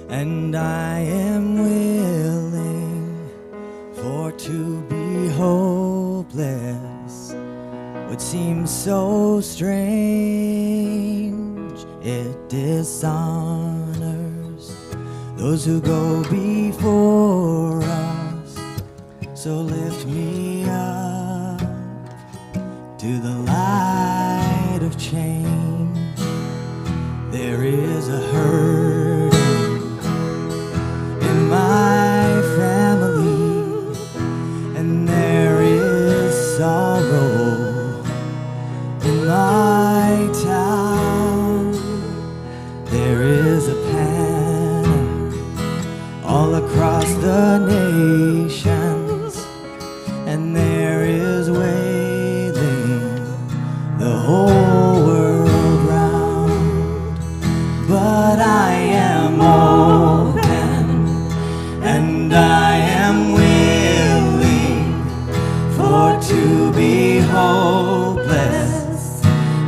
and I am willing for to be hopeless would seem so strange. It dishonors those who go before us, so lift me up to the light of change. There is a hurting in my family, and there is sorrow in my town. There is a panic all across the nations, and there is wailing the whole world round. But I am open, and I am willing for to be hopeless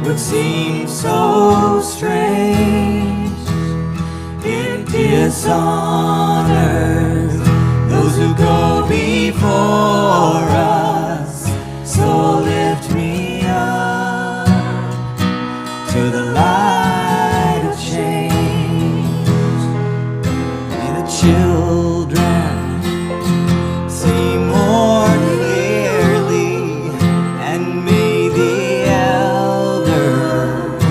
would seem so strange. It dishonors those who go before us, so lift me up to the light of change. May the children see more clearly, and may the elders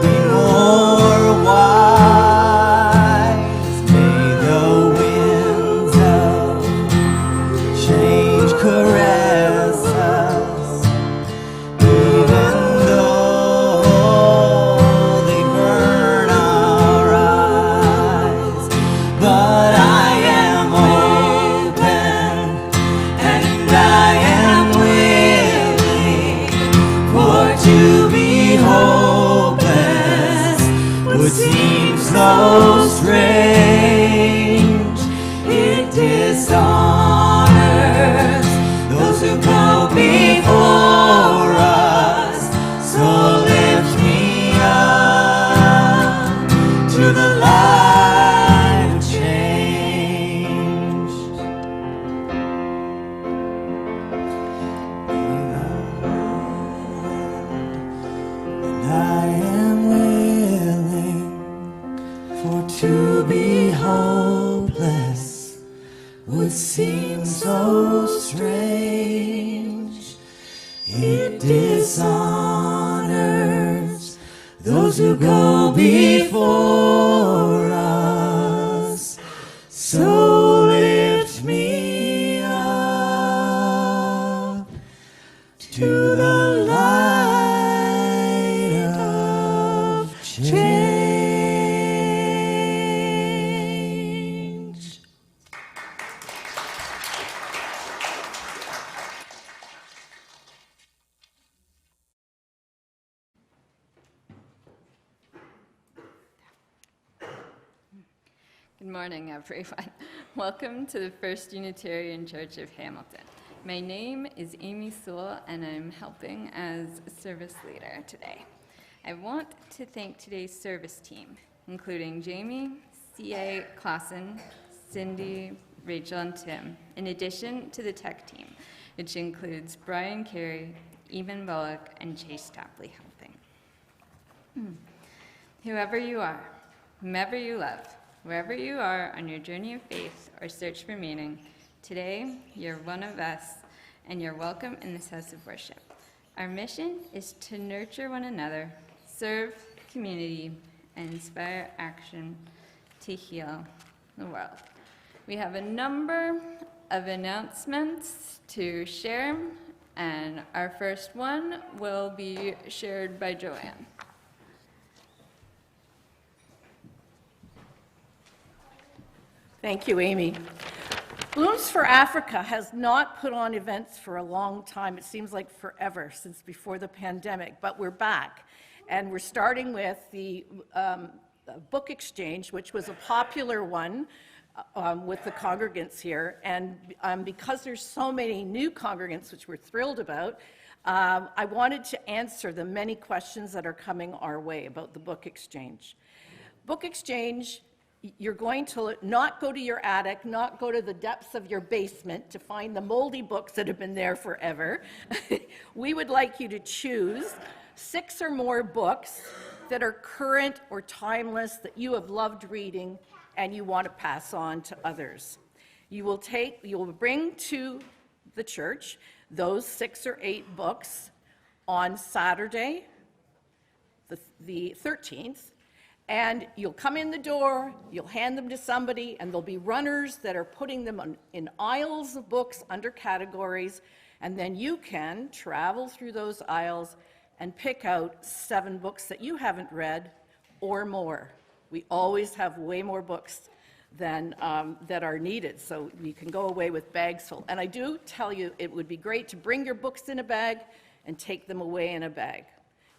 be more wise. May the winds of change caress us, even though they burn our eyes. But I am open, and I am willing for to be hopeless would seem so strange. It dishonors those who go before us, so lift me up to the light of change. And I am willing for to be hopeless would seem so strange. It dishonors those who go before us, so lift me up to the light of change. Good morning, everyone. Welcome to the First Unitarian Church of Hamilton. My name is Amy Sewell, and I'm helping as a service leader today. I want to thank today's service team, including Jamie, C.A. Clausen, Cindy, Rachel, and Tim, in addition to the tech team, which includes Brian Carey, Eamon Bullock, and Chase Tapley helping. Whoever you are, whomever you love, wherever you are on your journey of faith or search for meaning, today you're one of us, and you're welcome in this house of worship. Our mission is to nurture one another, serve community, and inspire action to heal the world. We have a number of announcements to share, and our first one will be shared by Joanne. Thank you, Amy. Blooms for Africa has not put on events for a long time. It seems like forever, since before the pandemic, but we're back. And we're starting with the book exchange, which was a popular one with the congregants here. And because there's so many new congregants, which we're thrilled about, I wanted to answer the many questions that are coming our way about the book exchange. Book exchange, you're going to not go to your attic, not go to the depths of your basement to find the moldy books that have been there forever. We would like you to choose 6 or more books that are current or timeless, that you have loved reading and you want to pass on to others. You will bring to the church those 6 or 8 books on Saturday, the 13th, and you'll come in the door, you'll hand them to somebody, and there'll be runners that are putting them in aisles of books under categories, and then you can travel through those aisles and pick out 7 books that you haven't read or more. We always have way more books than that are needed, so you can go away with bags full. And I do tell you, it would be great to bring your books in a bag and take them away in a bag.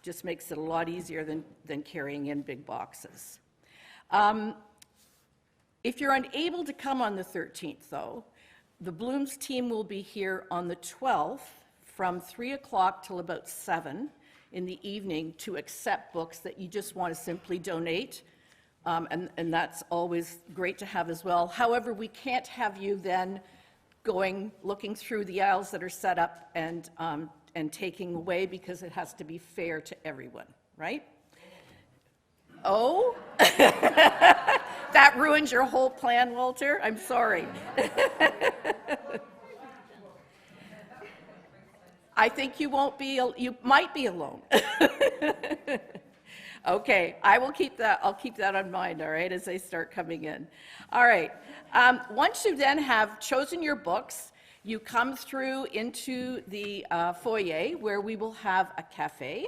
Just makes it a lot easier than carrying in big boxes. If you're unable to come on the 13th, though, the Blooms team will be here on the 12th from 3 o'clock till about 7 in the evening to accept books that you just want to simply donate. And that's always great to have as well. However, we can't have you then looking through the aisles that are set up and taking away, because it has to be fair to everyone, right? Oh? That ruins your whole plan, Walter? I'm sorry. I think you might be alone. Okay, I'll keep that on mind, all right, as they start coming in. All right, once you then have chosen your books, you come through into the foyer, where we will have a cafe,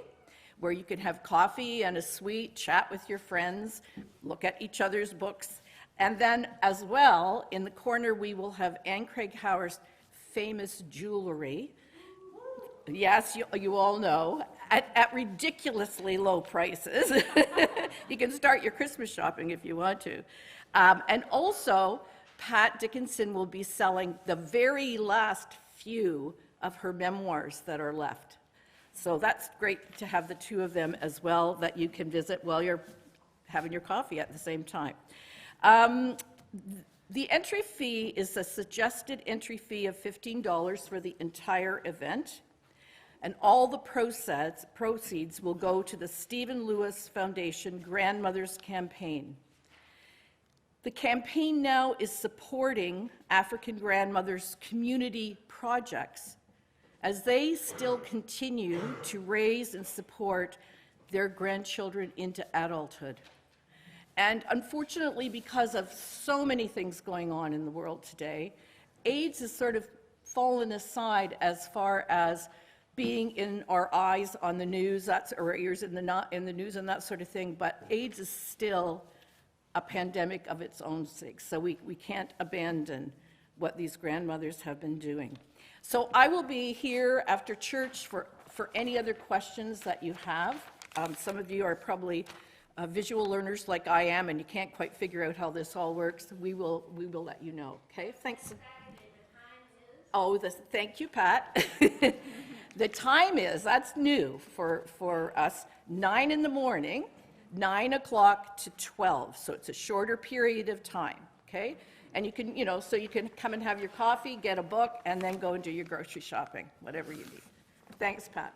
where you can have coffee and a sweet, chat with your friends, look at each other's books. And then as well, in the corner, we will have Anne Craig Howard's famous jewelry. Yes, you all know, at ridiculously low prices. You can start your Christmas shopping if you want to. And also, Pat Dickinson will be selling the very last few of her memoirs that are left. So that's great to have the 2 of them as well, that you can visit while you're having your coffee at the same time. The entry fee is a suggested entry fee of $15 for the entire event, and all the proceeds will go to the Stephen Lewis Foundation Grandmothers Campaign. The campaign now is supporting African grandmothers' community projects as they still continue to raise and support their grandchildren into adulthood. And unfortunately, because of so many things going on in the world today, AIDS has sort of fallen aside as far as being in our eyes on the news, or ears in the news and that sort of thing, but AIDS is still a pandemic of its own sake, so we can't abandon what these grandmothers have been doing. So I will be here after church for any other questions that you have. Some of you are probably visual learners like I am, and you can't quite figure out how this all works. We will let you know, okay? Thanks. Oh, thank you, Pat. The time is, that's new for us, 9 in the morning, 9 o'clock to 12, so it's a shorter period of time, okay? And you can, so you can come and have your coffee, get a book, and then go and do your grocery shopping, whatever you need. Thanks, Pat.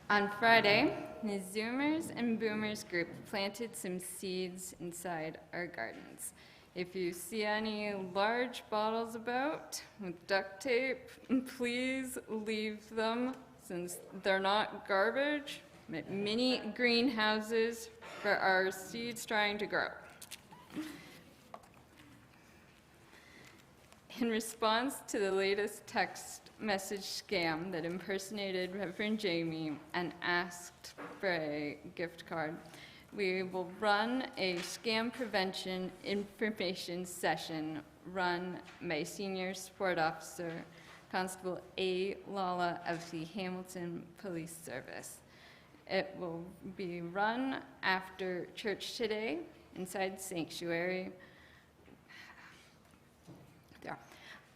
On Friday, the Zoomers and Boomers group planted some seeds inside our gardens. If you see any large bottles about with duct tape, please leave them, since they're not garbage, but mini greenhouses for our seeds trying to grow. In response to the latest text message scam that impersonated Reverend Jamie and asked for a gift card, we will run a scam prevention information session run by Senior Support Officer Constable A. Lala of the Hamilton Police Service. It will be run after church today inside Sanctuary. There.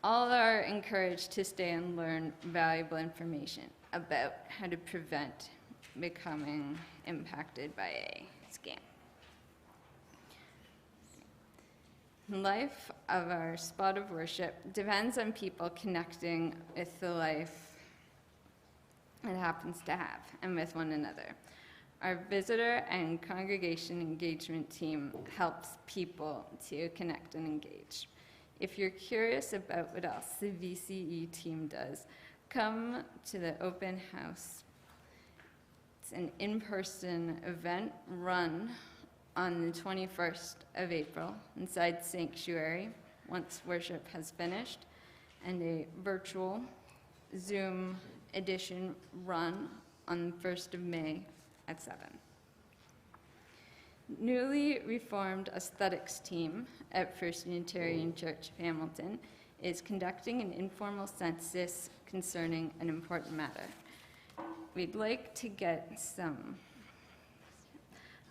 All are encouraged to stay and learn valuable information about how to prevent becoming impacted by a scam. The life of our spot of worship depends on people connecting with the life it happens to have and with one another. Our visitor and congregation engagement team helps people to connect and engage. If you're curious about what else the VCE team does, come to the open house. It's an in-person event run on the 21st of April inside Sanctuary once worship has finished, and a virtual Zoom edition run on the 1st of May at 7. Newly reformed aesthetics team at First Unitarian Church of Hamilton is conducting an informal census concerning an important matter. We'd like to get some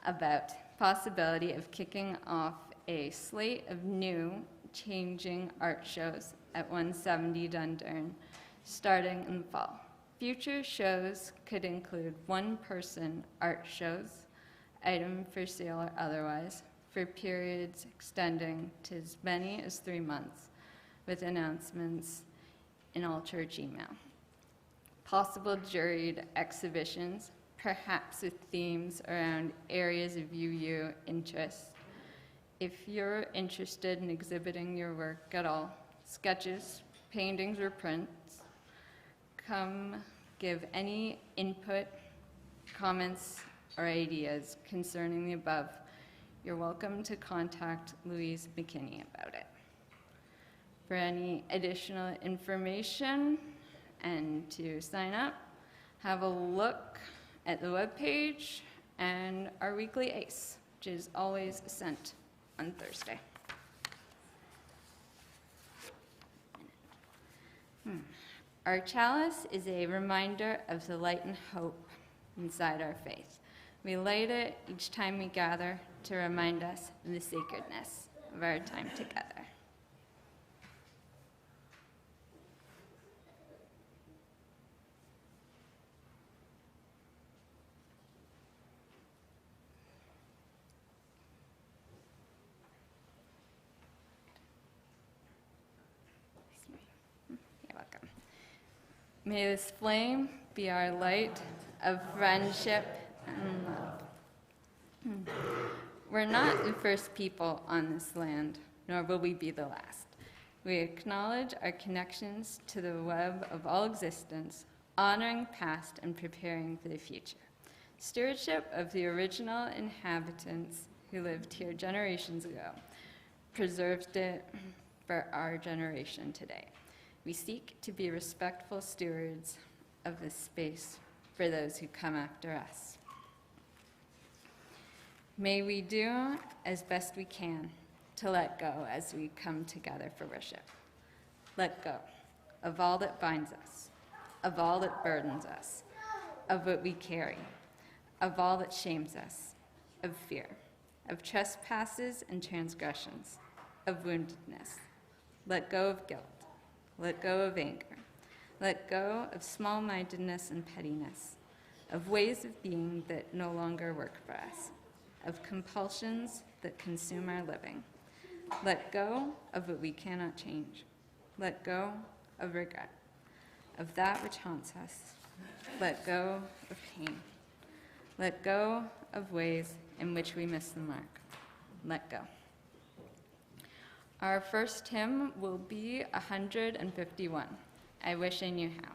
about possibility of kicking off a slate of new changing art shows at 170 Dundurn starting in the fall. Future shows could include one-person art shows, item for sale or otherwise, for periods extending to as many as 3 months, with announcements in all church email. Possible juried exhibitions, perhaps with themes around areas of UU interest. If you're interested in exhibiting your work at all, sketches, paintings, or prints, come give any input, comments, or ideas concerning the above. You're welcome to contact Louise McKinney about it. For any additional information and to sign up, have a look at the webpage and our weekly ACE, which is always sent on Thursday. Our chalice is a reminder of the light and hope inside our faith. We light it each time we gather to remind us of the sacredness of our time together. You're welcome. May this flame be our light of friendship and love. We're not the first people on this land, nor will we be the last. We acknowledge our connections to the web of all existence, honoring past and preparing for the future. Stewardship of the original inhabitants who lived here generations ago preserved it for our generation today. We seek to be respectful stewards of this space for those who come after us. May we do as best we can to let go as we come together for worship. Let go of all that binds us, of all that burdens us, of what we carry, of all that shames us, of fear, of trespasses and transgressions, of woundedness. Let go of guilt. Let go of anger. Let go of small-mindedness and pettiness, of ways of being that no longer work for us, of compulsions that consume our living. Let go of what we cannot change. Let go of regret, of that which haunts us. Let go of pain. Let go of ways in which we miss the mark. Let go. Our first hymn will be 151, I Wish I Knew How.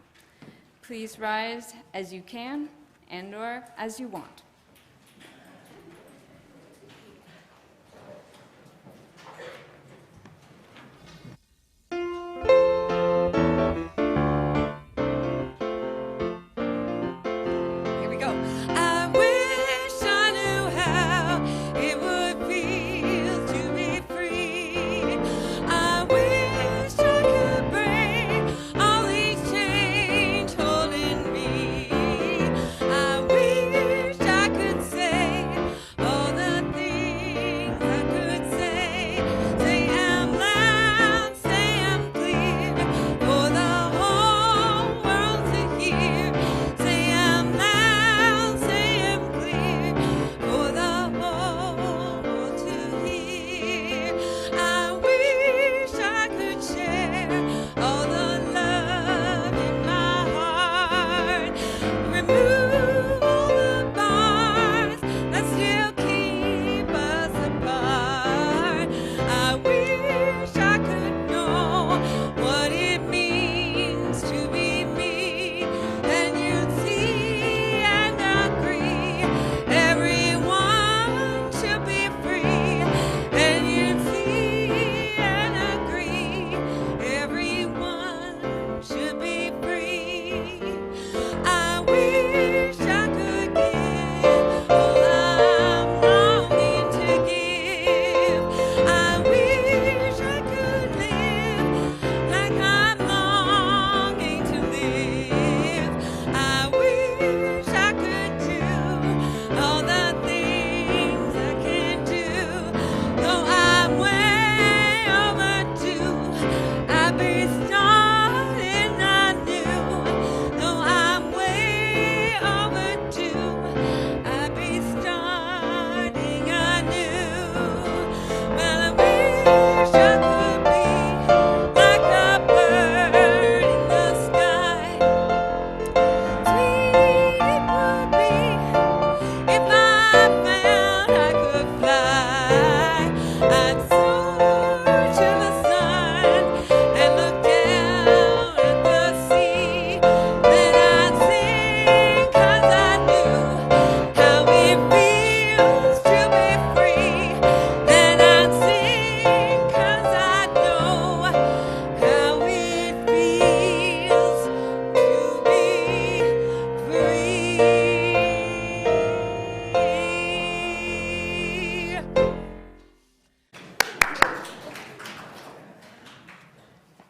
Please rise as you can and/or as you want. Here we go. I wish I knew how it would feel to be free. I wish I could break all these chains holding me. I wish I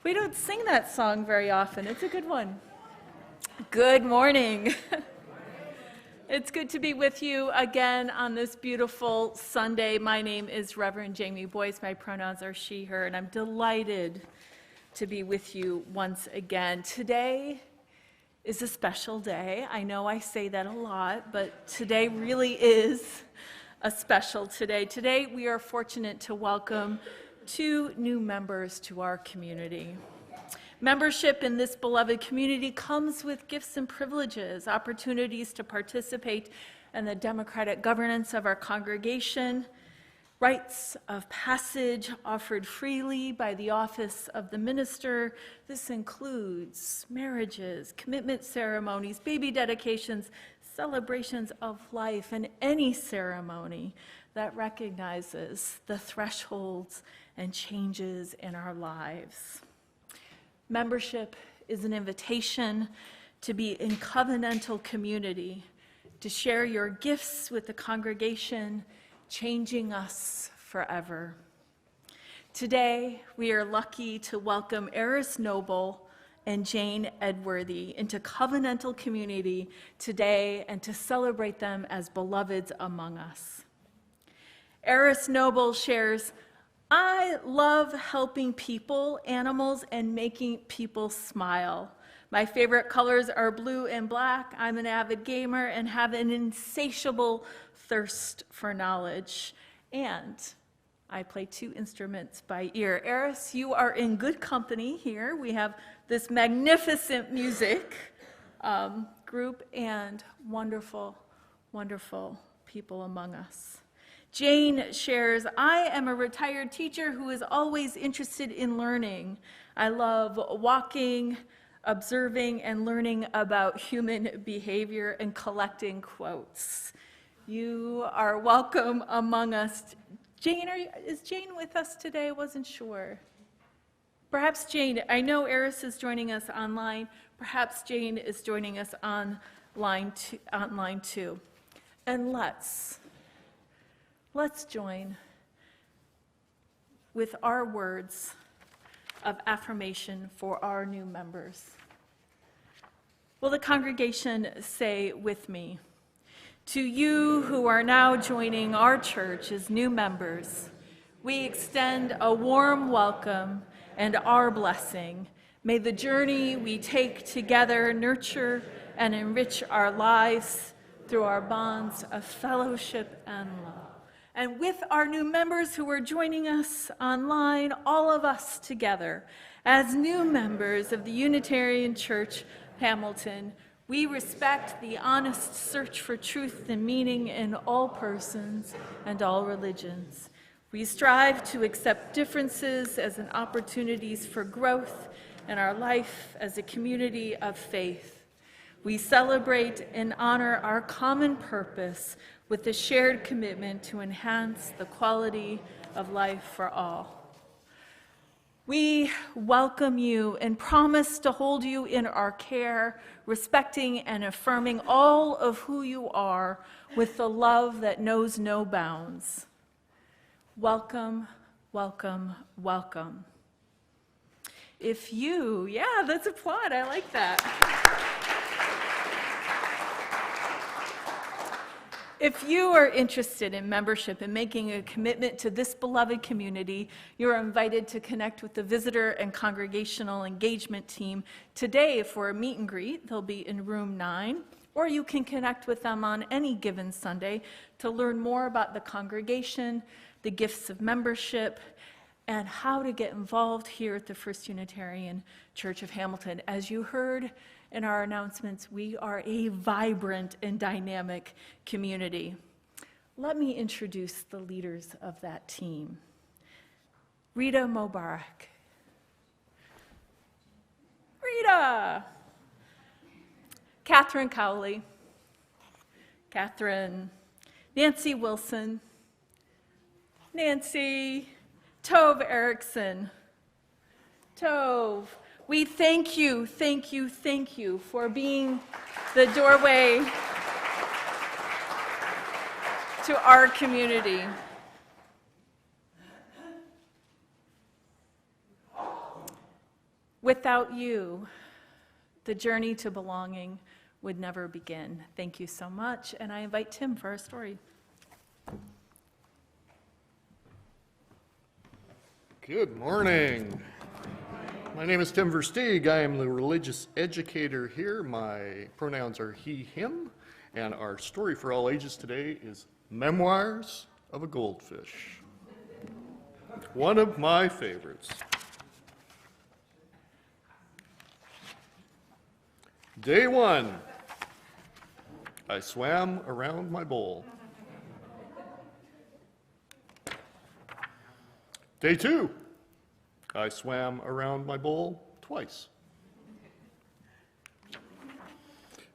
We don't sing that song very often. It's a good one. Good morning. It's good to be with you again on this beautiful Sunday. My name is Reverend Jamie Boyce. My pronouns are she, her, and I'm delighted to be with you once again. Today is a special day. I know I say that a lot, but today really is a special day. Today we are fortunate to welcome 2 new members to our community. Membership in this beloved community comes with gifts and privileges, opportunities to participate in the democratic governance of our congregation, rites of passage offered freely by the office of the minister. This includes marriages, commitment ceremonies, baby dedications, celebrations of life, and any ceremony that recognizes the thresholds and changes in our lives. Membership is an invitation to be in covenantal community, to share your gifts with the congregation, changing us forever. Today, we are lucky to welcome Eris Noble and Jane Edworthy into covenantal community today and to celebrate them as beloveds among us. Eris Noble shares, "I love helping people, animals, and making people smile. My favorite colors are blue and black. I'm an avid gamer and have an insatiable thirst for knowledge. And I play 2 instruments by ear." Eris, you are in good company here. We have this magnificent music group and wonderful, wonderful people among us. Jane shares, "I am a retired teacher who is always interested in learning. I love walking, observing, and learning about human behavior and collecting quotes." You are welcome among us. Jane, is Jane with us today? I wasn't sure. Perhaps Jane, I know Eris is joining us online. Perhaps Jane is joining us online too. And let's join with our words of affirmation for our new members. Will the congregation say with me, "To you who are now joining our church as new members, we extend a warm welcome and our blessing. May the journey we take together nurture and enrich our lives through our bonds of fellowship and love." And with our new members who are joining us online, all of us together, as new members of the Unitarian Church Hamilton, we respect the honest search for truth and meaning in all persons and all religions. We strive to accept differences as an opportunities for growth in our life as a community of faith. We celebrate and honor our common purpose with a shared commitment to enhance the quality of life for all. We welcome you and promise to hold you in our care, respecting and affirming all of who you are with the love that knows no bounds. Welcome, welcome, welcome. That's a plot, I like that. If you are interested in membership and making a commitment to this beloved community, you're invited to connect with the visitor and congregational engagement team today for a meet and greet. They'll be in room 9, or you can connect with them on any given Sunday to learn more about the congregation, the gifts of membership, and how to get involved here at the First Unitarian Church of Hamilton. As you heard in our announcements, we are a vibrant and dynamic community. Let me introduce the leaders of that team. Rita Mubarak. Rita! Catherine Cowley. Catherine. Nancy Wilson. Nancy. Tove Erickson. Tove. We thank you for being the doorway to our community. Without you, the journey to belonging would never begin. Thank you so much, and I invite Tim for our story. Good morning. My name is Tim Versteeg. I am the religious educator here. My pronouns are he, him, and our story for all ages today is Memoirs of a Goldfish. One of my favorites. Day 1, I swam around my bowl. Day 2, I swam around my bowl twice.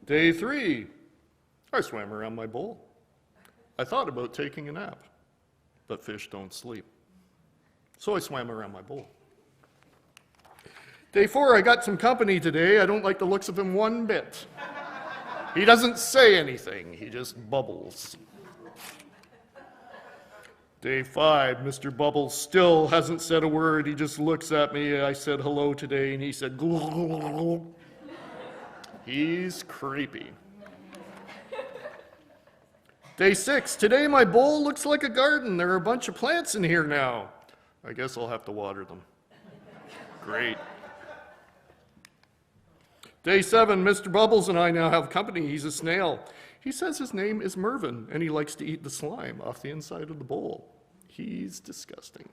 Day 3, I swam around my bowl. I thought about taking a nap, but fish don't sleep. So I swam around my bowl. Day 4, I got some company today. I don't like the looks of him one bit. He doesn't say anything, he just bubbles. Day 5, Mr. Bubbles still hasn't said a word. He just looks at me. I said hello today, and he said, glug. He's creepy. Day 6, today my bowl looks like a garden. There are a bunch of plants in here now. I guess I'll have to water them. Great. Day 7, Mr. Bubbles and I now have company. He's a snail. He says his name is Mervyn, and he likes to eat the slime off the inside of the bowl. He's disgusting.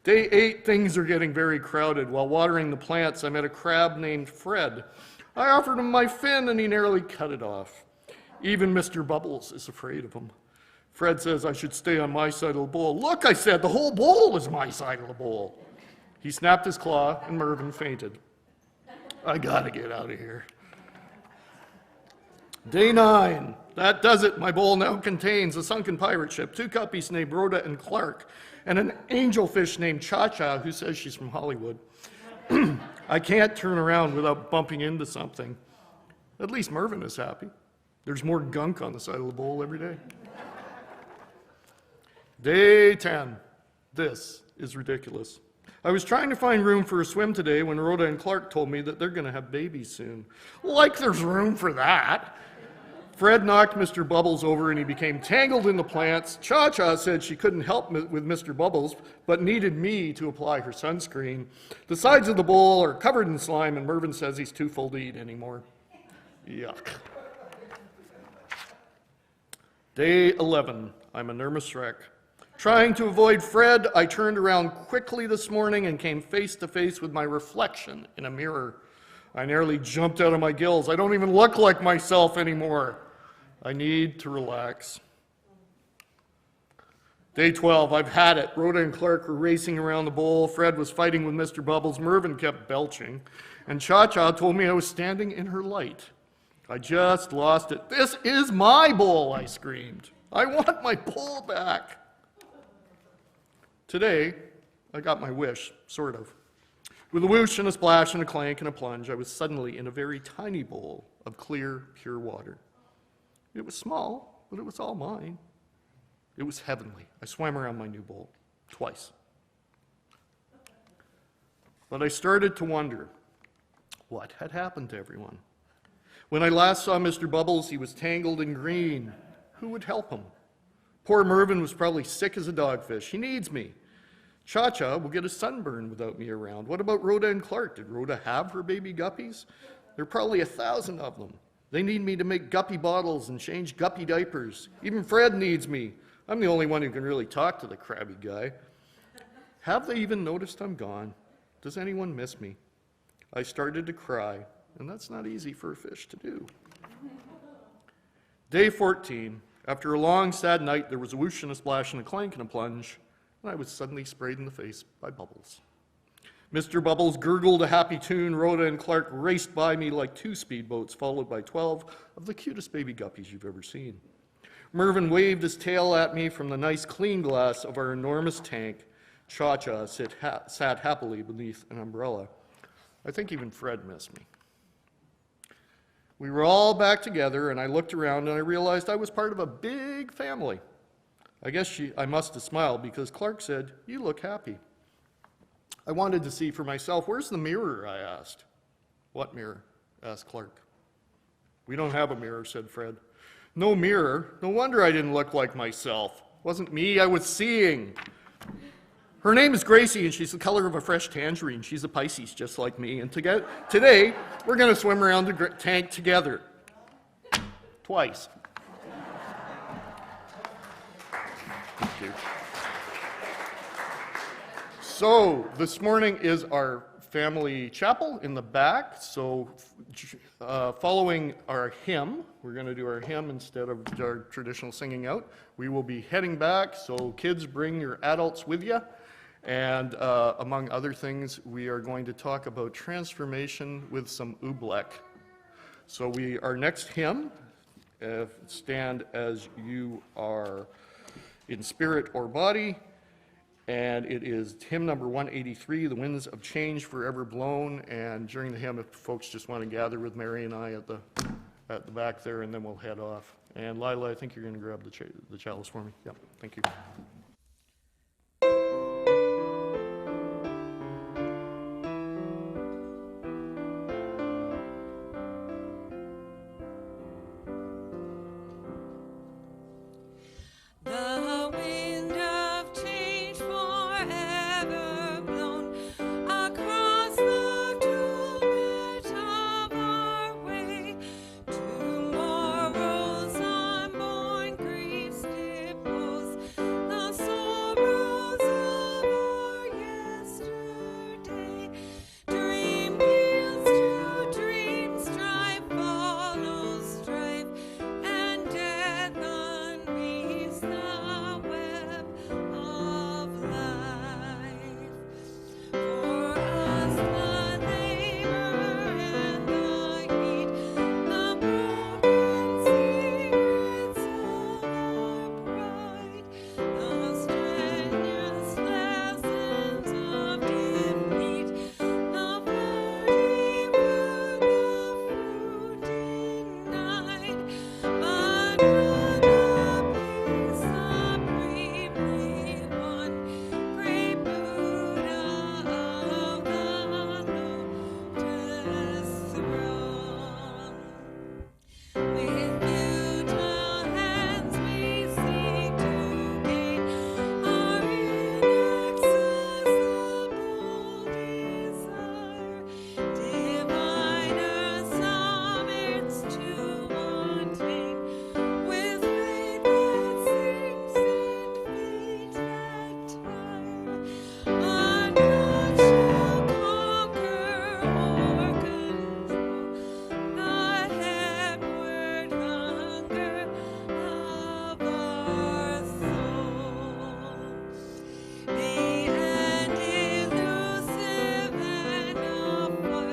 Day 8, things are getting very crowded. While watering the plants, I met a crab named Fred. I offered him my fin, and he nearly cut it off. Even Mr. Bubbles is afraid of him. Fred says I should stay on my side of the bowl. Look, I said, the whole bowl is my side of the bowl. He snapped his claw, and Mervyn fainted. I gotta get out of here. Day 9, that does it. My bowl now contains a sunken pirate ship, 2 guppies named Rhoda and Clark, and an angelfish named Cha-Cha who says she's from Hollywood. I can't turn around without bumping into something. At least Mervyn is happy. There's more gunk on the side of the bowl every day. Day 10, this is ridiculous. I was trying to find room for a swim today when Rhoda and Clark told me that they're going to have babies soon. Like there's room for that. Fred knocked Mr. Bubbles over and he became tangled in the plants. Cha-Cha said she couldn't help with Mr. Bubbles, but needed me to apply her sunscreen. The sides of the bowl are covered in slime, and Mervyn says he's too full to eat anymore. Yuck. Day 11, I'm a nervous wreck. Trying to avoid Fred, I turned around quickly this morning and came face to face with my reflection in a mirror. I nearly jumped out of my gills. I don't even look like myself anymore. I need to relax. Day 12, I've had it. Rhoda and Clark were racing around the bowl. Fred was fighting with Mr. Bubbles. Mervyn kept belching. And Cha-Cha told me I was standing in her light. I just lost it. This is my bowl, I screamed. I want my bowl back. Today, I got my wish, sort of. With a whoosh and a splash and a clank and a plunge, I was suddenly in a very tiny bowl of clear, pure water. It was small, but it was all mine. It was heavenly. I swam around my new bowl, twice. But I started to wonder what had happened to everyone. When I last saw Mr. Bubbles, he was tangled in green. Who would help him? Poor Mervyn was probably sick as a dogfish. He needs me. Cha-Cha will get a sunburn without me around. What about Rhoda and Clark? Did Rhoda have her baby guppies? There are probably 1,000 of them. They need me to make guppy bottles and change guppy diapers. Even Fred needs me. I'm the only one who can really talk to the crabby guy. Have they even noticed I'm gone? Does anyone miss me? I started to cry, and that's not easy for a fish to do. Day 14. After a long, sad night, there was a whoosh and a splash and a clank and a plunge, and I was suddenly sprayed in the face by Bubbles. Mr. Bubbles gurgled a happy tune. Rhoda and Clark raced by me like 2 speedboats, followed by 12 of the cutest baby guppies you've ever seen. Mervyn waved his tail at me from the nice clean glass of our enormous tank. Cha-Cha sat happily beneath an umbrella. I think even Fred missed me. We were all back together, and I looked around and I realized I was part of a big family. I guess I must have smiled because Clark said, "You look happy." I wanted to see for myself. Where's the mirror, I asked. What mirror? Asked Clark. We don't have a mirror, said Fred. No mirror? No wonder I didn't look like myself. Wasn't me I was seeing. Her name is Gracie, and she's the color of a fresh tangerine. She's a Pisces, just like me. And today, we're going to swim around the tank together. Twice. Thank you. So, this morning is our family chapel in the back. So, following our hymn, we're going to do our hymn instead of our traditional singing out. We will be heading back, so kids, bring your adults with you. And among other things, we are going to talk about transformation with some oobleck. So our next hymn, stand as you are in spirit or body, and it is hymn number 183, The Winds of Change Forever Blown. And during the hymn, if folks just want to gather with Mary and I at the back there, and then we'll head off. And Lila, I think you're going to grab the chalice for me. Yeah, thank you. The wind of change forever blown across the tumult of our way. Tomorrow's unborn griefs depose the sorrows of our yesterday. Dream yields to dream, strife follows strife, and death unweaves the web of life. For us the labor and the heat, the broken secrets of our pride, the strenuous lessons of defeat, the flirty word, the fruit denied. But will the peace supremely won, great Buddha of the lotus throne? With futile hands we seek to gain our inaccessible desire. Diviner summits to attain, with faith that sinks and feet that tire. But God shall conquer or control the headward hunger of our souls. The end elusive and afar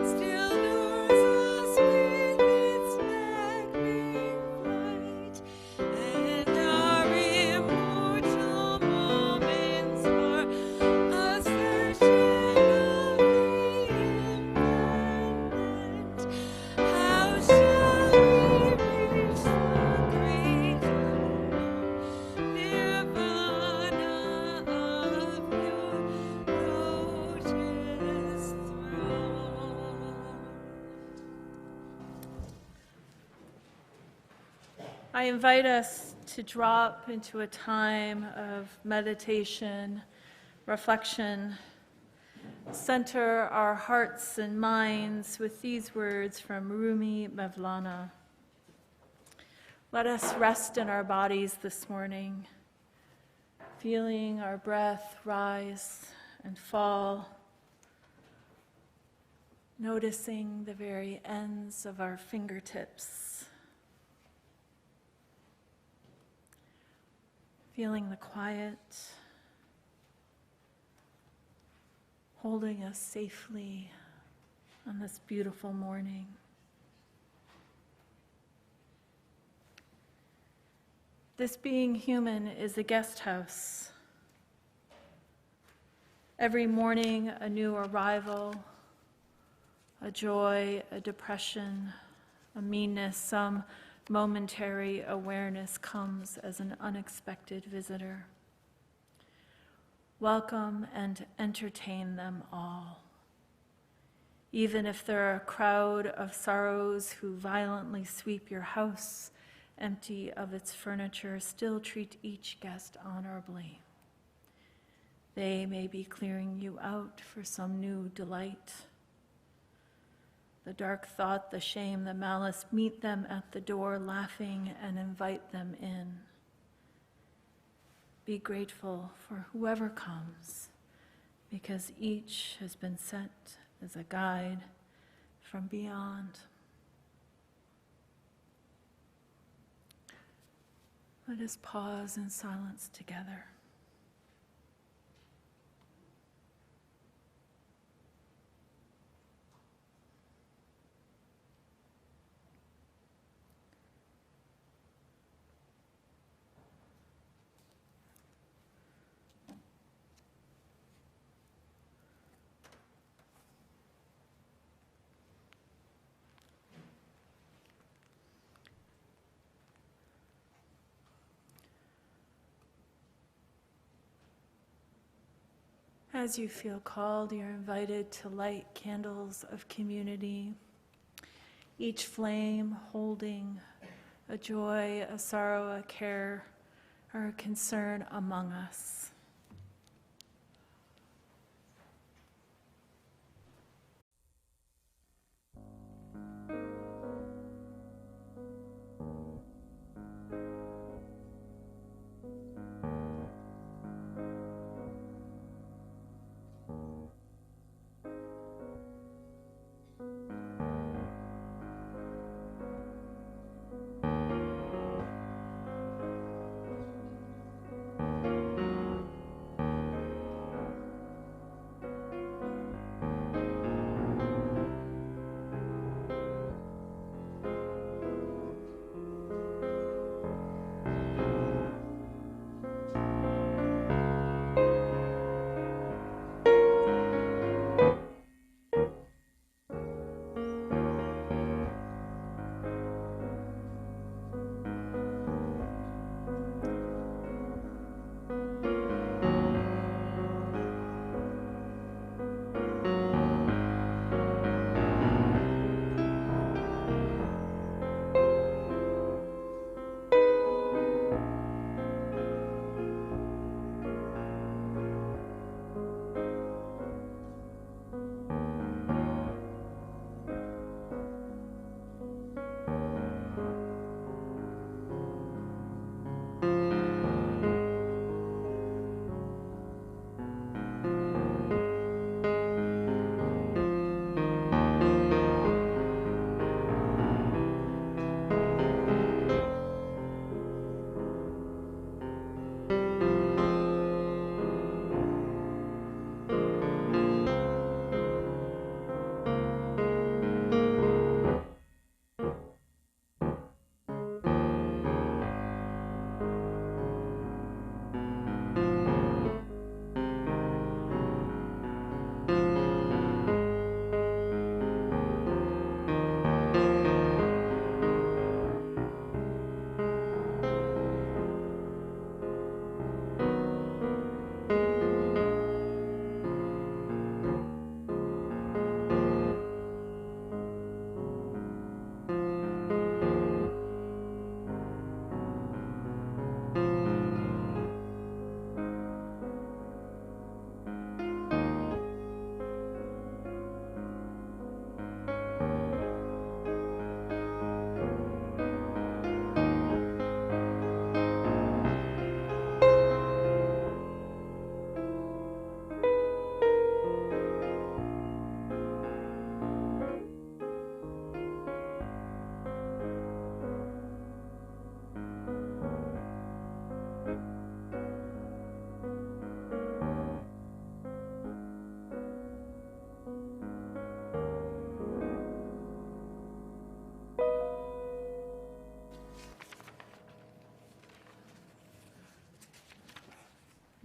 still lures us with its beckoning flight, and our immortal moments are a searching of the infinite. How shall we reach the great unknown nirvana of your lotus throne? I invite us to drop into a time of meditation, reflection, center our hearts and minds with these words from Rumi Mevlana. Let us rest in our bodies this morning, feeling our breath rise and fall, noticing the very ends of our fingertips, feeling the quiet, holding us safely on this beautiful morning. This being human is a guest house. Every morning, a new arrival, a joy, a depression, a meanness, some momentary awareness comes as an unexpected visitor. welcome and entertain them all. Even if there are a crowd of sorrows who violently sweep your house empty of its furniture, still treat each guest honorably. They may be clearing you out for some new delight. The dark thought, the shame, the malice, meet them at the door laughing and invite them in. Be grateful for whoever comes, because each has been sent as a guide from beyond. Let us pause in silence together. As you feel called, you're invited to light candles of community, each flame holding a joy, a sorrow, a care, or a concern among us.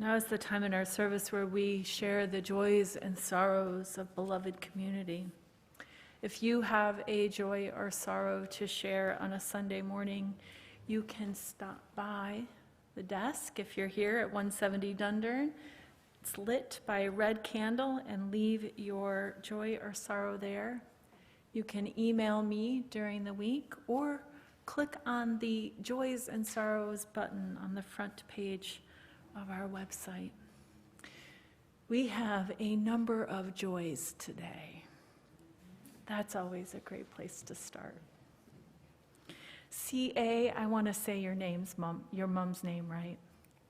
Now is the time in our service where we share the joys and sorrows of beloved community. If you have a joy or sorrow to share on a Sunday morning, you can stop by the desk if you're here at 170 Dundurn. It's lit by a red candle, and leave your joy or sorrow there. You can email me during the week or click on the Joys and Sorrows button on the front page of our website. We have a number of joys today. That's always a great place to start. C.A., I want to say your mom's name right.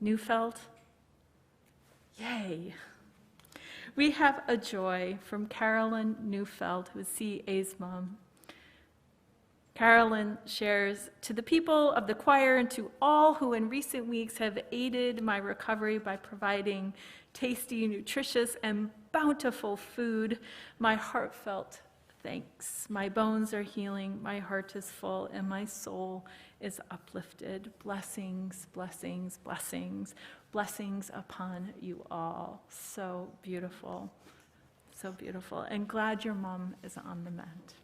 Neufeld? Yay. We have a joy from Carolyn Neufeld, who is C.A.'s mom. Carolyn shares, to the people of the choir and to all who in recent weeks have aided my recovery by providing tasty, nutritious, and bountiful food, my heartfelt thanks. My bones are healing, my heart is full, and my soul is uplifted. Blessings, blessings, blessings, blessings upon you all. So beautiful, so beautiful. And glad your mom is on the mend.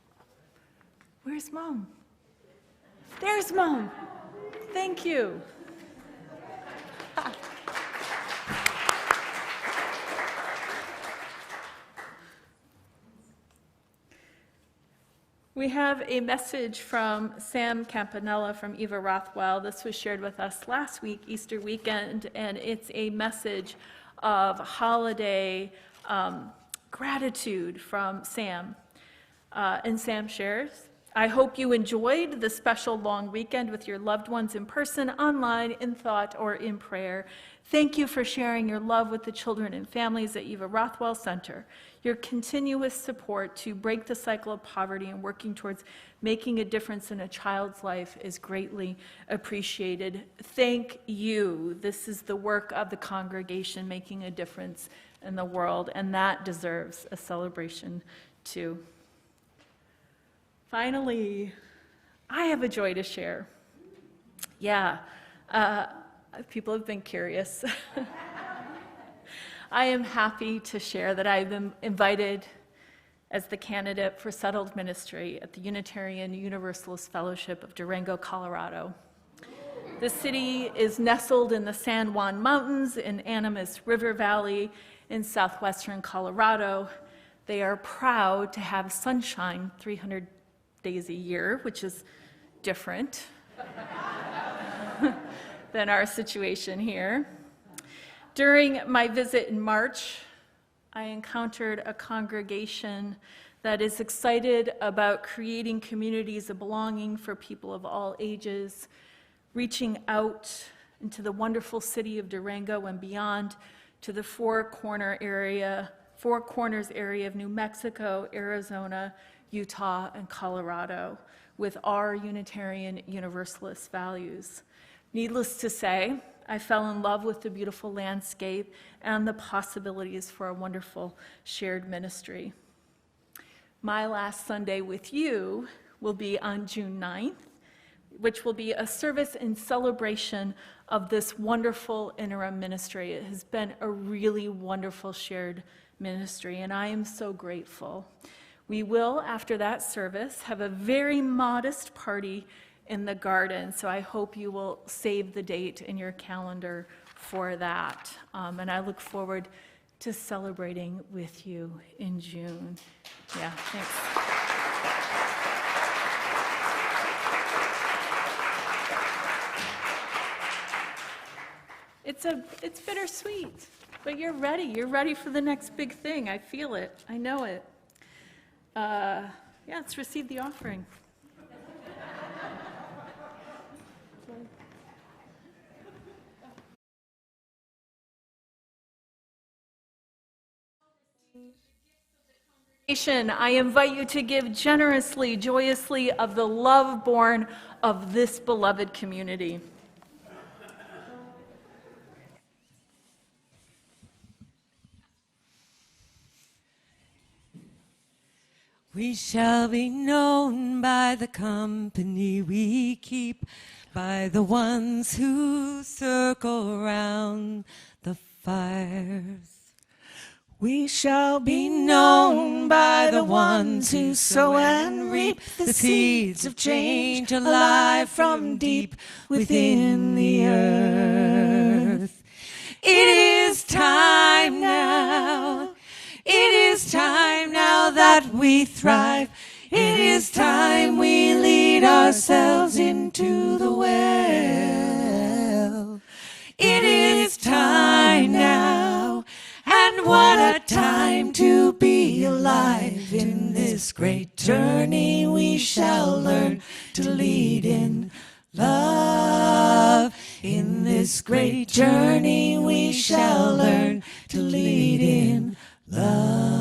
Where's Mom? There's Mom. Thank you. We have a message from Sam Campanella from Eva Rothwell. This was shared with us last week, Easter weekend, and it's a message of holiday gratitude from Sam. And Sam shares, I hope you enjoyed the special long weekend with your loved ones in person, online, in thought, or in prayer. Thank you for sharing your love with the children and families at Eva Rothwell Center. Your continuous support to break the cycle of poverty and working towards making a difference in a child's life is greatly appreciated. Thank you. This is the work of the congregation making a difference in the world, and that deserves a celebration too. Finally, I have a joy to share. Yeah, people have been curious. I am happy to share that I've been invited as the candidate for settled ministry at the Unitarian Universalist Fellowship of Durango, Colorado. The city is nestled in the San Juan Mountains in Animas River Valley in southwestern Colorado. They are proud to have sunshine 300 days a year, which is different than our situation here. During my visit in March, I encountered a congregation that is excited about creating communities of belonging for people of all ages, reaching out into the wonderful city of Durango and beyond to the Four Corners area of New Mexico, Arizona, Utah, and Colorado with our Unitarian Universalist values. Needless to say, I fell in love with the beautiful landscape and the possibilities for a wonderful shared ministry. My last Sunday with you will be on June 9th, which will be a service in celebration of this wonderful interim ministry. It has been a really wonderful shared ministry, and I am so grateful. We will, after that service, have a very modest party in the garden, so I hope you will save the date in your calendar for that. And I look forward to celebrating with you in June. Yeah, thanks. It's bittersweet, but you're ready. You're ready for the next big thing. I feel it. I know it. Yeah, let's receive the offering. I invite you to give generously, joyously of the love born of this beloved community. We shall be known by the company we keep, by the ones who circle round the fires. We shall be known by the ones who sow and reap the seeds of change alive from deep within the earth. It is time that we thrive. It is time we lead ourselves into the well. It is time now, and what a time to be alive. In this great journey we shall learn to lead in love. In this great journey we shall learn to lead in love.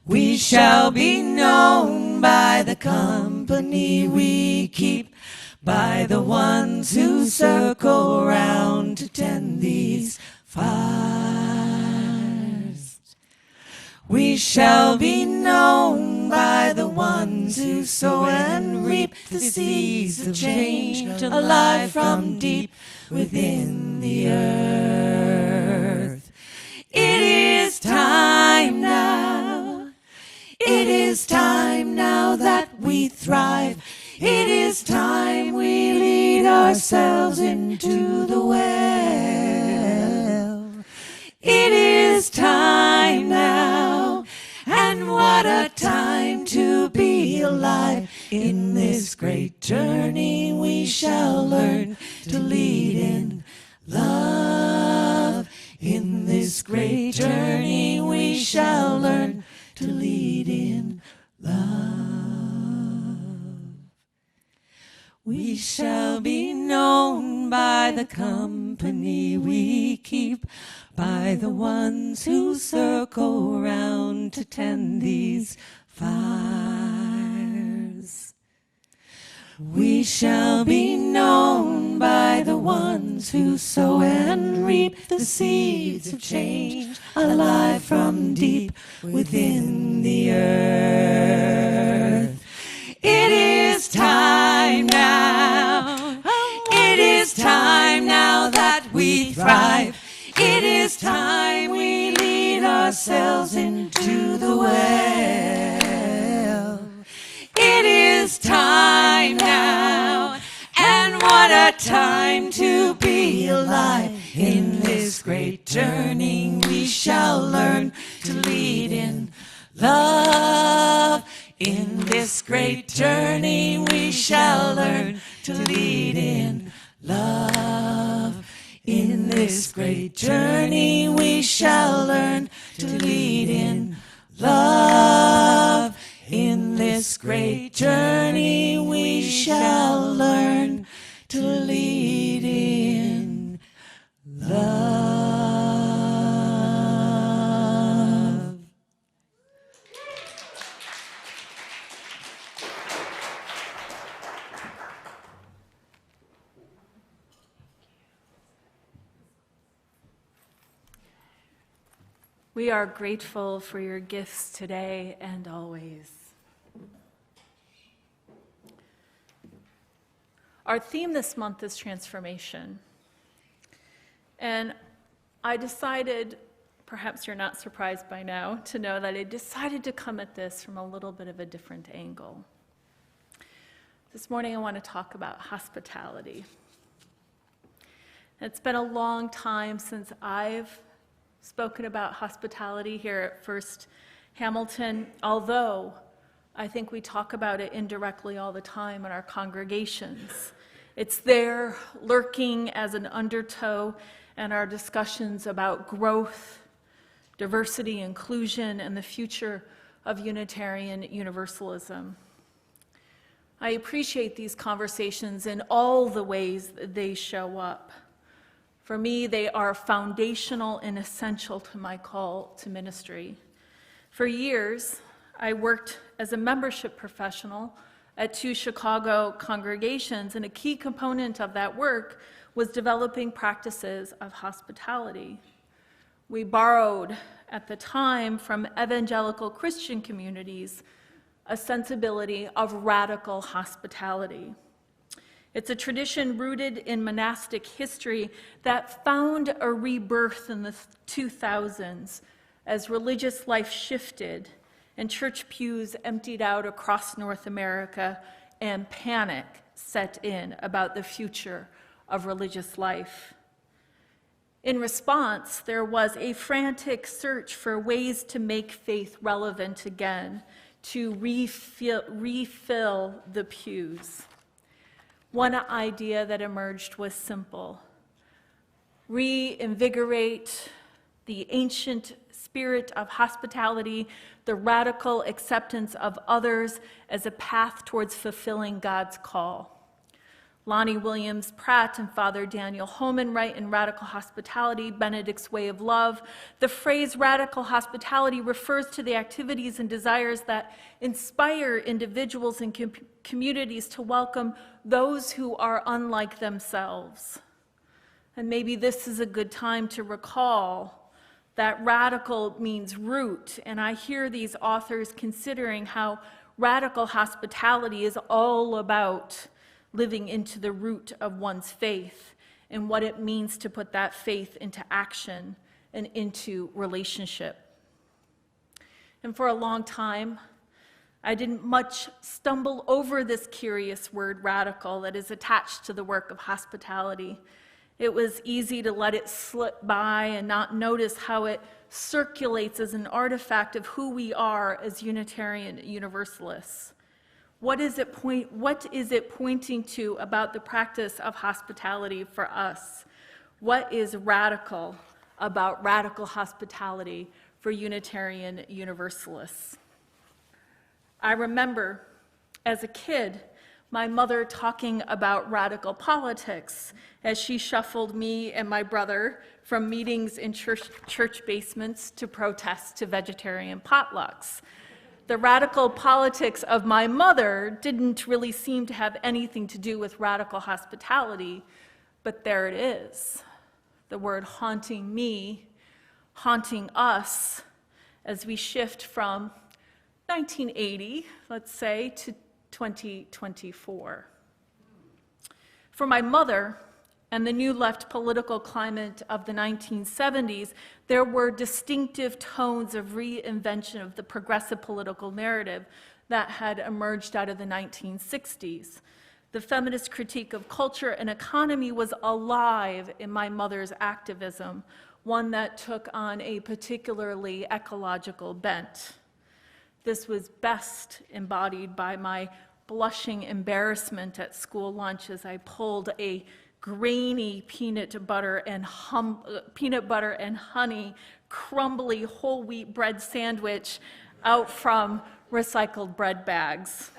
We shall be known by the company we keep, by the ones who circle round to tend these fires. We shall be known by the ones who sow and reap the seeds of change, alive from deep within the earth. It is time now. It is time now that we thrive. It is time we lead ourselves into the well. It is time now, and what a time to be alive. In this great journey we shall learn to lead in love. In this great journey we shall learn to lead in love. We shall be known by the company we keep, by the ones who circle round to tend these fires. We shall be known by the ones who sow and reap the seeds of change, alive from deep within the earth. It is time now. It is time now that we thrive. It is time we lead ourselves into the well. It is time now, and what a time to be alive. In this great journey we shall learn to lead in love. In this great journey we shall learn to lead in love. In this great journey we shall learn to lead in love. In this great journey we shall learn to lead in love. We are grateful for your gifts today and always. Our theme this month is transformation. And I decided, perhaps you're not surprised by now, to know that I decided to come at this from a little bit of a different angle. This morning I want to talk about hospitality. It's been a long time since I've spoken about hospitality here at First Hamilton, although I think we talk about it indirectly all the time in our congregations. It's there lurking as an undertow in our discussions about growth, diversity, inclusion, and the future of Unitarian Universalism. I appreciate these conversations in all the ways that they show up. For me, they are foundational and essential to my call to ministry. For years, I worked as a membership professional at 2 Chicago congregations, and a key component of that work was developing practices of hospitality. We borrowed, at the time, from evangelical Christian communities, a sensibility of radical hospitality. It's a tradition rooted in monastic history that found a rebirth in the 2000s as religious life shifted and church pews emptied out across North America and panic set in about the future of religious life. In response, there was a frantic search for ways to make faith relevant again, to refill the pews. One idea that emerged was simple: reinvigorate the ancient spirit of hospitality, the radical acceptance of others as a path towards fulfilling God's call. Lonnie Williams Pratt and Father Daniel Homan write in Radical Hospitality, Benedict's Way of Love, the phrase radical hospitality refers to the activities and desires that inspire individuals and communities to welcome those who are unlike themselves. And maybe this is a good time to recall that radical means root, and I hear these authors considering how radical hospitality is all about living into the root of one's faith and what it means to put that faith into action and into relationship. And for a long time, I didn't much stumble over this curious word radical that is attached to the work of hospitality. It was easy to let it slip by and not notice how it circulates as an artifact of who we are as Unitarian Universalists. What is it pointing to about the practice of hospitality for us? What is radical about radical hospitality for Unitarian Universalists? I remember as a kid my mother talking about radical politics as she shuffled me and my brother from meetings in church basements to protests to vegetarian potlucks. The radical politics of my mother didn't really seem to have anything to do with radical hospitality, but there it is. The word haunting me, haunting us, as we shift from 1980, let's say, to 2024. For my mother and the new left political climate of the 1970s, there were distinctive tones of reinvention of the progressive political narrative that had emerged out of the 1960s. The feminist critique of culture and economy was alive in my mother's activism, one that took on a particularly ecological bent. This was best embodied by my blushing embarrassment at school lunch as I pulled a grainy peanut butter and honey crumbly whole wheat bread sandwich out from recycled bread bags.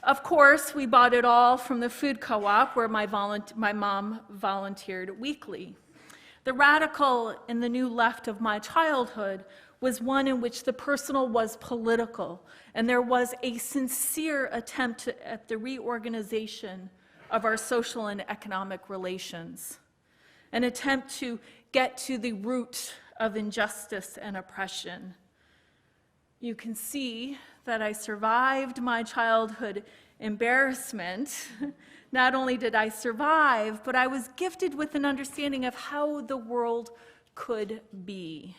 Of course, we bought it all from the food co-op where my mom volunteered weekly. The radical in the new left of my childhood was one in which the personal was political, and there was a sincere attempt at the reorganization of our social and economic relations, an attempt to get to the root of injustice and oppression. You can see that I survived my childhood embarrassment. Not only did I survive, but I was gifted with an understanding of how the world could be.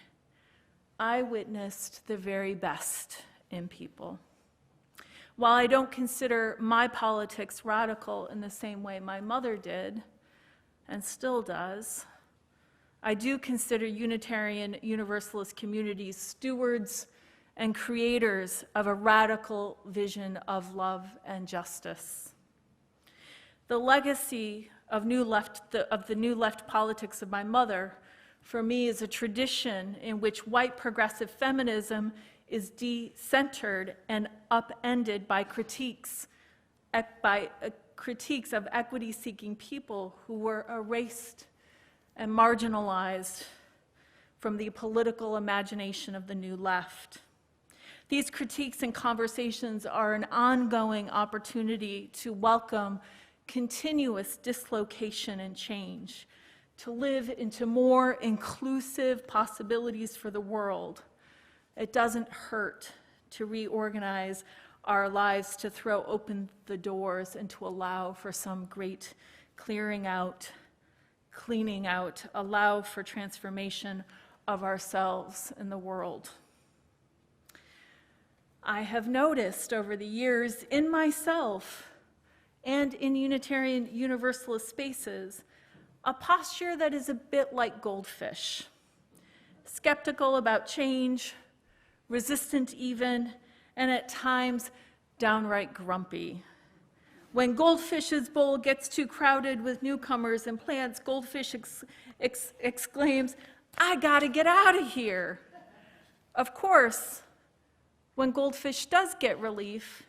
I witnessed the very best in people. While I don't consider my politics radical in the same way my mother did, and still does, I do consider Unitarian Universalist communities stewards and creators of a radical vision of love and justice. The legacy of the new left politics of my mother, for me, is a tradition in which white progressive feminism is decentered and upended by critiques of equity-seeking people who were erased and marginalized from the political imagination of the new left. These critiques and conversations are an ongoing opportunity to welcome continuous dislocation and change, to live into more inclusive possibilities for the world. It doesn't hurt to reorganize our lives, to throw open the doors, and to allow for some great clearing out, cleaning out, allow for transformation of ourselves and the world. I have noticed over the years in myself and in Unitarian Universalist spaces a posture that is a bit like goldfish, skeptical about change, resistant even, and at times downright grumpy. When Goldfish's bowl gets too crowded with newcomers and plants, Goldfish exclaims, "I gotta get out of here." Of course, when Goldfish does get relief,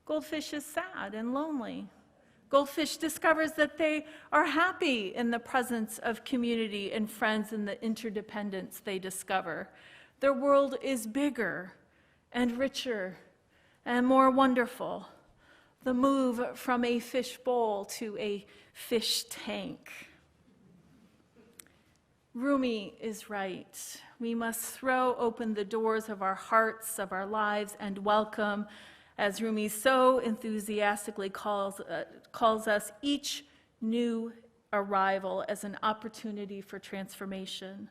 Goldfish is sad and lonely. Goldfish discovers that they are happy in the presence of community and friends and the interdependence they discover. Their world is bigger and richer and more wonderful. The move from a fish bowl to a fish tank. Rumi is right. We must throw open the doors of our hearts, of our lives, and welcome, as Rumi so enthusiastically calls us, each new arrival as an opportunity for transformation.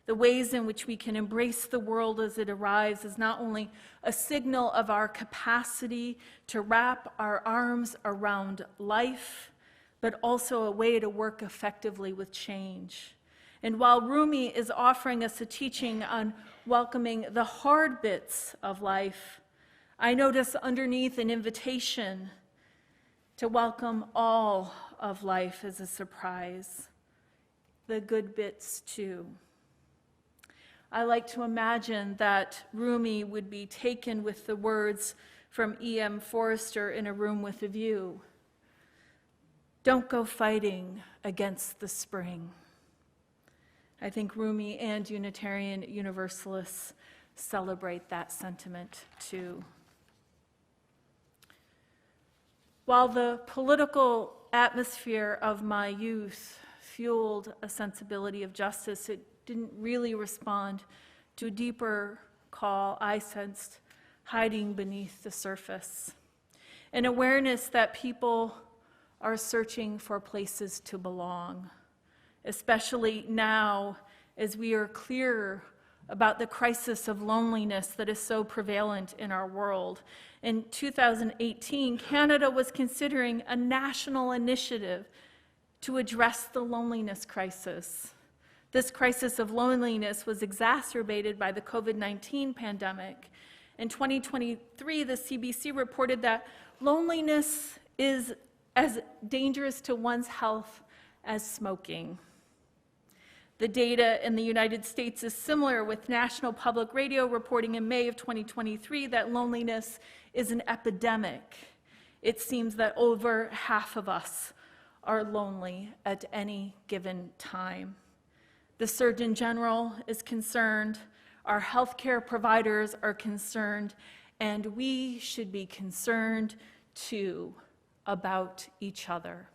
The ways in which we can embrace the world as it arrives is not only a signal of our capacity to wrap our arms around life, but also a way to work effectively with change. And while Rumi is offering us a teaching on welcoming the hard bits of life, I notice underneath an invitation to welcome all of life as a surprise, the good bits too. I like to imagine that Rumi would be taken with the words from E.M. Forster in A Room with a View. Don't go fighting against the spring. I think Rumi and Unitarian Universalists celebrate that sentiment too. While the political atmosphere of my youth fueled a sensibility of justice, it didn't really respond to a deeper call I sensed hiding beneath the surface. An awareness that people are searching for places to belong, especially now as we are clearer about the crisis of loneliness that is so prevalent in our world. In 2018, Canada was considering a national initiative to address the loneliness crisis. This crisis of loneliness was exacerbated by the COVID-19 pandemic. In 2023, the CBC reported that loneliness is as dangerous to one's health as smoking. The data in the United States is similar, with National Public Radio reporting in May of 2023 that loneliness is an epidemic. It seems that over half of us are lonely at any given time. The Surgeon General is concerned, our healthcare providers are concerned, and we should be concerned too about each other.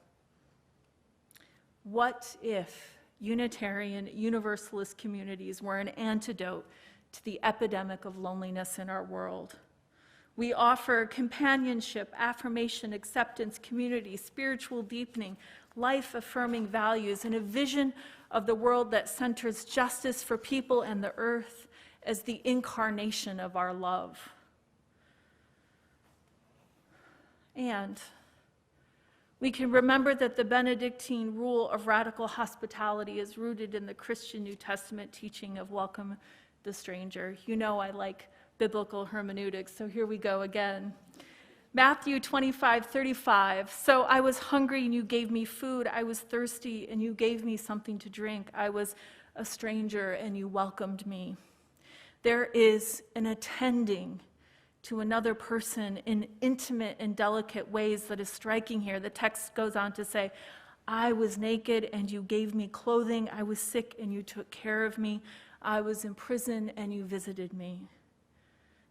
What if Unitarian Universalist communities were an antidote to the epidemic of loneliness in our world? We offer companionship, affirmation, acceptance, community, spiritual deepening, life-affirming values, and a vision of the world that centers justice for people and the earth as the incarnation of our love. And we can remember that the Benedictine rule of radical hospitality is rooted in the Christian New Testament teaching of welcome the stranger. You know I like biblical hermeneutics, so here we go again. Matthew 25:35. So I was hungry and you gave me food. I was thirsty and you gave me something to drink. I was a stranger and you welcomed me. There is an attending to another person in intimate and delicate ways that is striking here. The text goes on to say, I was naked and you gave me clothing. I was sick and you took care of me. I was in prison and you visited me.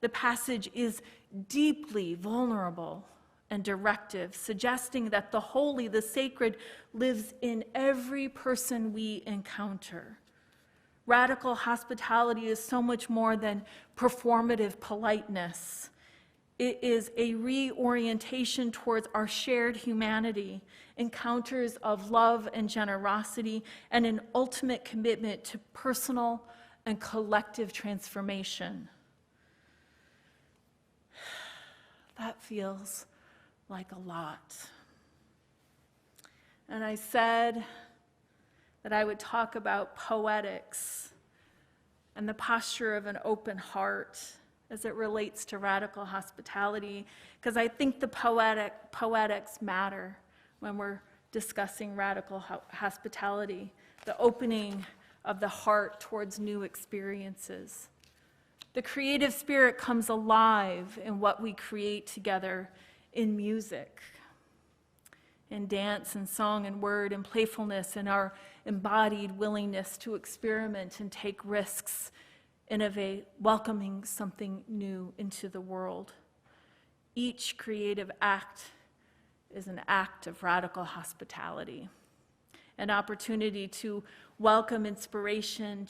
The passage is deeply vulnerable and directive, suggesting that the holy, the sacred, lives in every person we encounter. Radical hospitality is so much more than performative politeness. It is a reorientation towards our shared humanity, encounters of love and generosity, and an ultimate commitment to personal and collective transformation. That feels like a lot. And I said, that I would talk about poetics and the posture of an open heart as it relates to radical hospitality, because I think the poetics matter when we're discussing radical hospitality, the opening of the heart towards new experiences. The creative spirit comes alive in what we create together in music, in dance and song and word and playfulness, and our embodied willingness to experiment and take risks, innovate, welcoming something new into the world. Each creative act is an act of radical hospitality, an opportunity to welcome inspiration,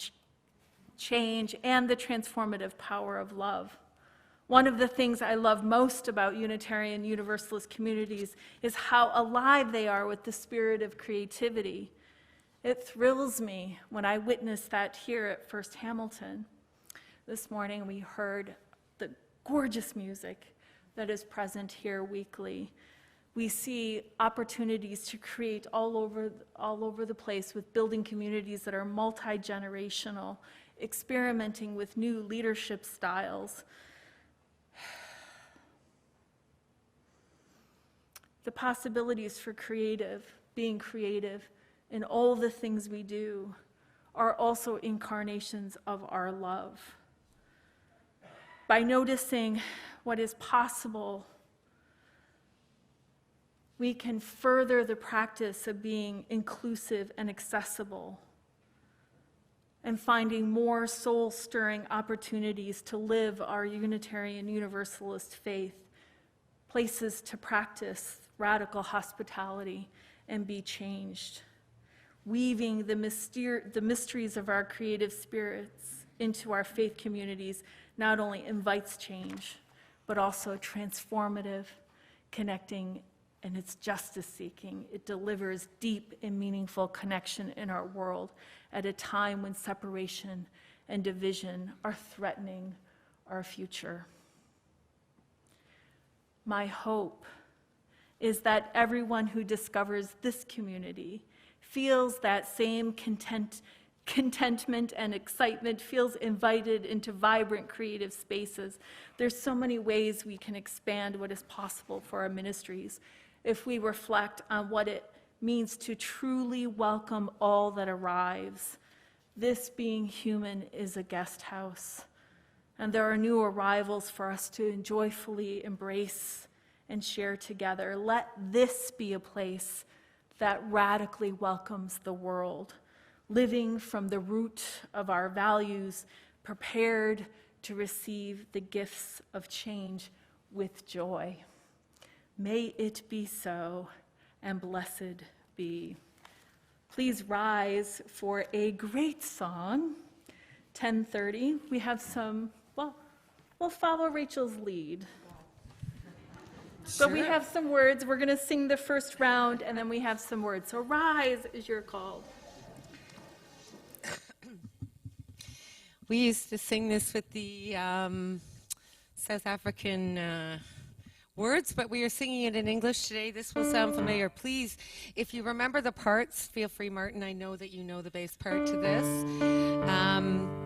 change, and the transformative power of love. One of the things I love most about Unitarian Universalist communities is how alive they are with the spirit of creativity. It thrills me when I witness that here at First Hamilton. This morning we heard the gorgeous music that is present here weekly. We see opportunities to create all over the place with building communities that are multi-generational, experimenting with new leadership styles. The possibilities for being creative in all the things we do are also incarnations of our love. By noticing what is possible, we can further the practice of being inclusive and accessible, and finding more soul-stirring opportunities to live our Unitarian Universalist faith, places to practice radical hospitality and be changed. Weaving the mysteries of our creative spirits into our faith communities not only invites change, but also transformative, connecting, and it's justice-seeking. It delivers deep and meaningful connection in our world at a time when separation and division are threatening our future. My hope is that everyone who discovers this community feels that same contentment and excitement, feels invited into vibrant creative spaces. There's so many ways we can expand what is possible for our ministries if we reflect on what it means to truly welcome all that arrives. This being human is a guest house, and there are new arrivals for us to joyfully embrace and share together. Let this be a place that radically welcomes the world, living from the root of our values, prepared to receive the gifts of change with joy. May it be so, and blessed be. Please rise for a great song. 10:30, we have some, we'll follow Rachel's lead. But we have some words. We're going to sing the first round, and then we have some words. So rise as you're called. We used to sing this with the South African words, but we are singing it in English today. This will sound familiar. Please, if you remember the parts, feel free, Martin. I know that you know the bass part to this.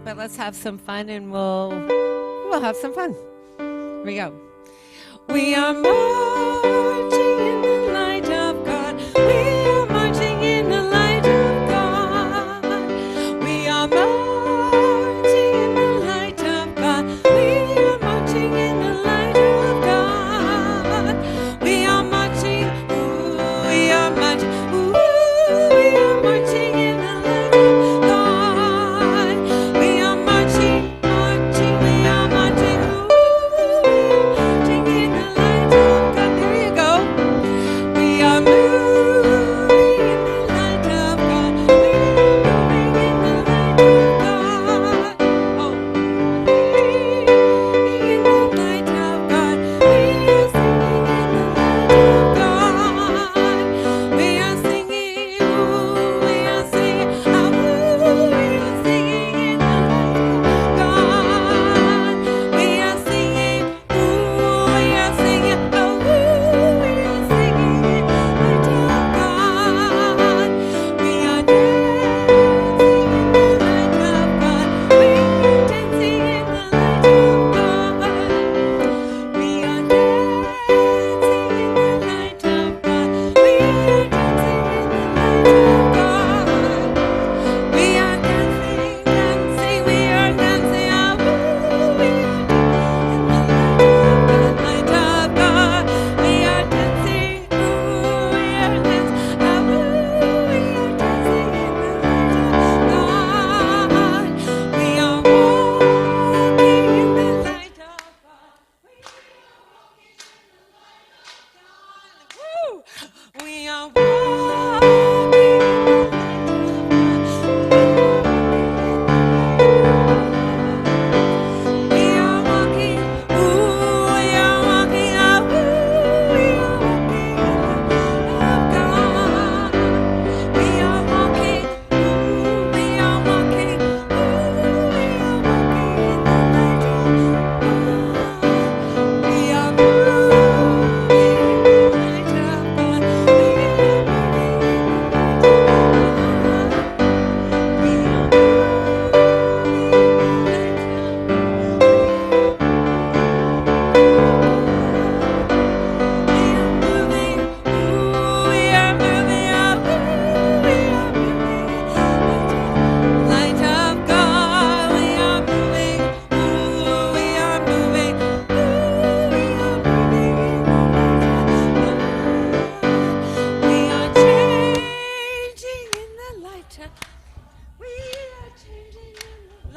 But let's have some fun, and we'll have some fun. Here we go. We are marching in the light of God. We are marching in the light of God. We are marching in the light of God. We are marching in the light of God. We are marching, ooh, we are marching, ooh, we are marching in the light of God. We are marching, marching, we are marching, ooh, marching in the light of God. There you go.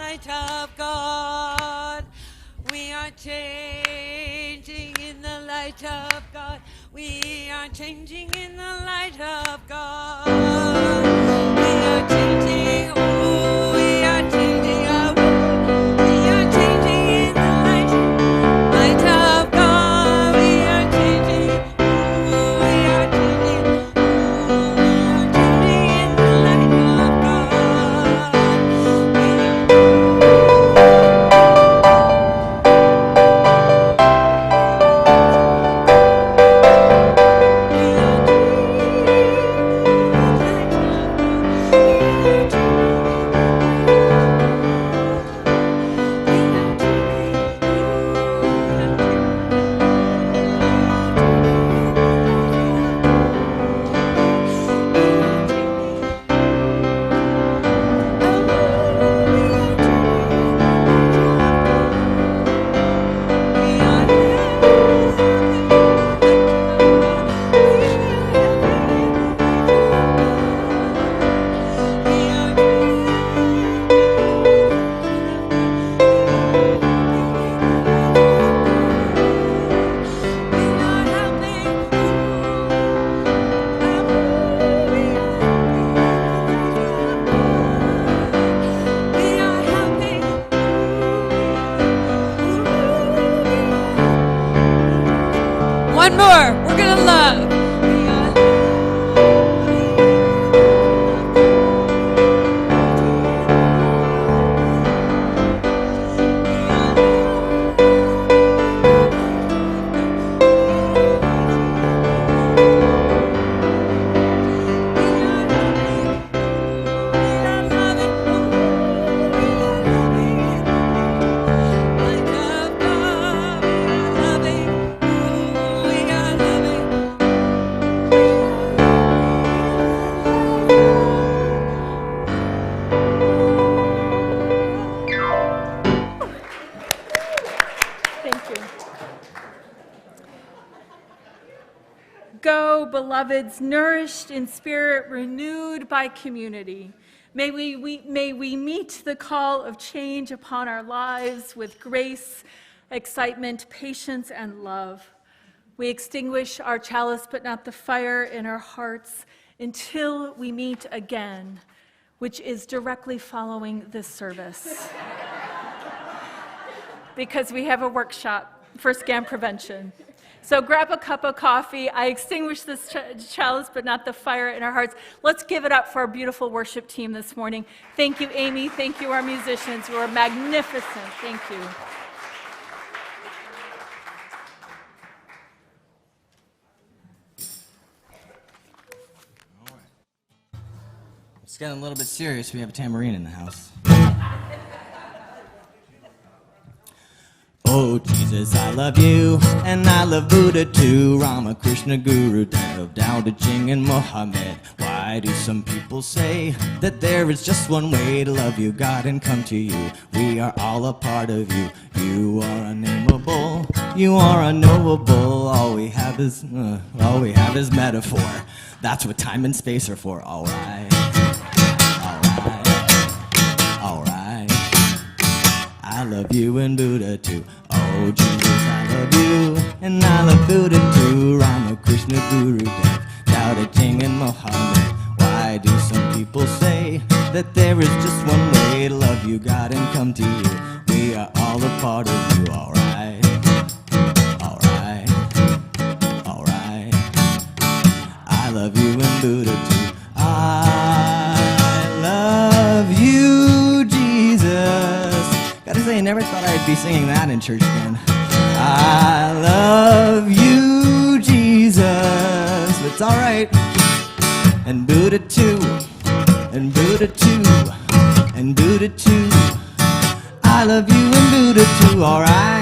light of God. We are changing in the light of God. We are changing in the light of God. We are changing, oh, we are changing, oh, we are changing in the light of God. We are changing, oh, we are changing, oh, we are changing in the light of God. One more. We're going to love. Thank you. Go, beloveds, nourished in spirit, renewed by community. May we meet the call of change upon our lives with grace, excitement, patience, and love. We extinguish our chalice, but not the fire in our hearts until we meet again, which is directly following this service. Because we have a workshop for scam prevention. So grab a cup of coffee. I extinguish this chalice, but not the fire in our hearts. Let's give it up for our beautiful worship team this morning. Thank you, Amy. Thank you, our musicians. You are magnificent. Thank you. It's getting a little bit serious. We have a tambourine in the house. Oh, Jesus, I love you, and I love Buddha too. Rama, Krishna, Guru, Dev, Tao Te Ching, and Mohammed. Why do some people say that there is just one way to love you, God, and come to you? We are all a part of you. You are unnameable, you are unknowable. All we have is metaphor. That's what time and space are for. All right. I love you and Buddha too. Oh, Jesus, I love you, and I love Buddha too. Rama, Krishna, Guru, Dev, Tao Te Ching, and Mohammed. Why do some people say that there is just one way to love you, God, and come to you? We are all a part of you, all right? All right. All right. I love you and Buddha too. I love you, Jesus. Gotta say, I never thought I'd be singing that in church again. I love you, Jesus. It's all right. And Buddha too. And Buddha too. And Buddha too. I love you and Buddha too. All right.